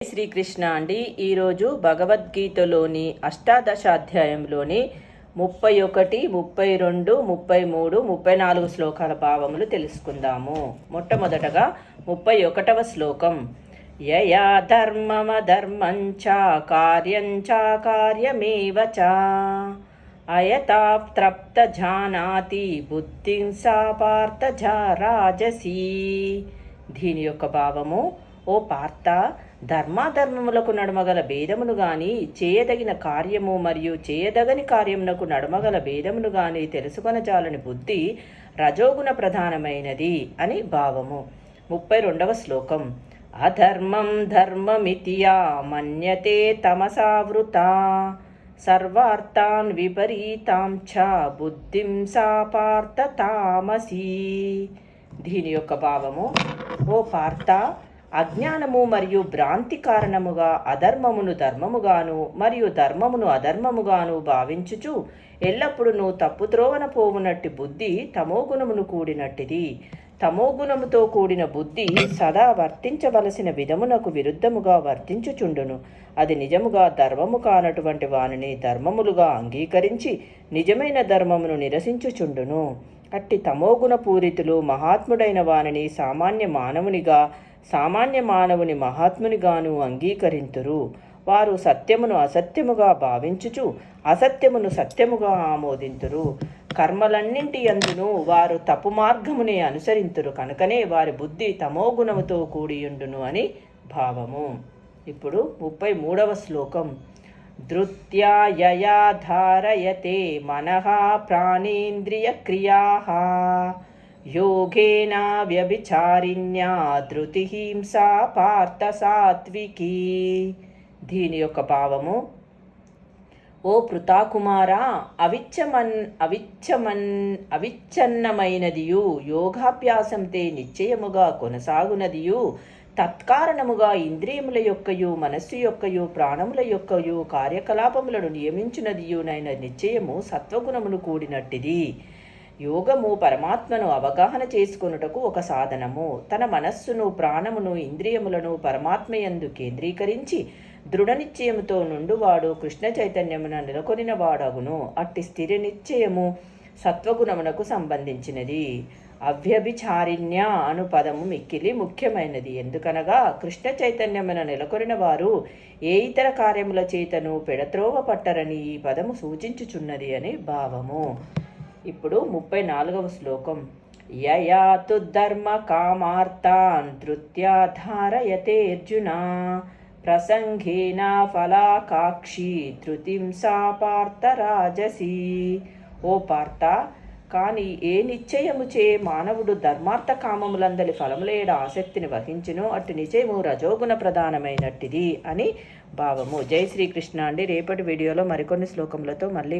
శ్రీకృష్ణ అండి. ఈరోజు భగవద్గీతలోని అష్టాదశాధ్యాయంలోని 31, 32, 33, 34 శ్లోకాల భావములు తెలుసుకుందాము. మొట్టమొదటగా 31వ శ్లోకం. యయా ధర్మమధర్మంచ కార్యంచ కార్యమేవ చ అయతాప్త్రప్త జానాతి బుద్ధిం సా పార్థ రాజసీ. దీని యొక్క భావము: ఓ పార్థ, ధర్మాధర్మములకు నడుమగల భేదమును గాని చేయదగిన కార్యము మరియు చేయదగని కార్యమునకు నడుమగల భేదమును గాని తెలుసుకొనజాలని బుద్ధి రజోగుణ ప్రధానమైనది అని భావము. 32వ శ్లోకం. అధర్మం ధర్మమితియా మన్యతే తమసావృత సర్వార్థాన్ విపరీతాం చ బుద్ధిం సా పార్థ తామసీ. దీని యొక్క భావము: ఓ పార్థ, అజ్ఞానము మరియు భ్రాంతి కారణముగా అధర్మమును ధర్మముగాను మరియు ధర్మమును అధర్మముగాను భావించుచు ఎల్లప్పుడూ తప్పుత్రోవన పోవునట్టి బుద్ధి తమోగుణమును కూడినట్టిది. తమోగుణముతో కూడిన బుద్ధి సదా వర్తించవలసిన విధమునకు విరుద్ధముగా వర్తించుచుండును. అది నిజముగా ధర్మము కానటువంటి వానిని ధర్మములుగా అంగీకరించి నిజమైన ధర్మమును నిరసించుచుండును. అట్టి తమోగుణ పూరితులు మహాత్ముడైన వానిని సామాన్య మానవుని మహాత్మునిగాను అంగీకరింతురు. వారు సత్యమును అసత్యముగా భావించుచు అసత్యమును సత్యముగా ఆమోదింతురు. కర్మలన్నింటి యందును వారు తప్పు మార్గమునే అనుసరింతురు. కనుకనే వారి బుద్ధి తమోగుణముతో కూడియుండును అని భావము. ఇప్పుడు 33వ శ్లోకం. ధృత్యా యయా ధారయతే మనః ప్రాణేంద్రియ క్రియాః యోగేన వ్యభిచారిణ్యా ధృతిహింసా పార్థ సాత్వికీ. దీని యొక్క భావము: ఓ పృథాకుమారా, అవిచ్ఛన్నమైనదియు యోగాభ్యాసంతే నిశ్చయముగా కొనసాగునదియు తత్కారణముగా ఇంద్రియముల యొక్కయు మనస్సు యొక్కయు ప్రాణముల యొక్కయు కార్యకలాపములను నియమించునదియునైన నిశ్చయము సత్వగుణమును కూడినట్టిది. యోగము పరమాత్మను అవగాహన చేసుకొనుటకు ఒక సాధనము. తన మనస్సును ప్రాణమును ఇంద్రియములను పరమాత్మయందు కేంద్రీకరించి దృఢ నిశ్చయముతో నుండువాడు కృష్ణ చైతన్యమున నెలకొనిన వాడగును. అట్టి స్థిర నిశ్చయము సత్వగుణమునకు సంబంధించినది. అవ్యభిచారిణ్య అను పదము మిక్కిలి ముఖ్యమైనది. ఎందుకనగా కృష్ణ చైతన్యమున నెలకొనిన వారు ఏ ఇతర కార్యముల చేతను పెడత్రోవ పట్టరని ఈ పదము సూచించుచున్నది అని భావము. ఇప్పుడు 34వ శ్లోకం. యయా తు ధర్మ కామార్థాన్ ధృత్యా ధారయతే అర్జున ప్రసంగేన ఫలాకాక్షి ధృతిం సా పార్థ రాజసీ. ఓ పార్థ, కానీ ఏ నిశ్చయముచే మానవుడు ధర్మార్థ కామములందలి ఫలములేడ ఆసక్తిని వహించును అట్టి నిశ్చయము రజోగుణ ప్రధానమైనట్టిది అని భావము. జై శ్రీకృష్ణ అండి. రేపటి వీడియోలో మరికొన్ని శ్లోకములతో మళ్ళీ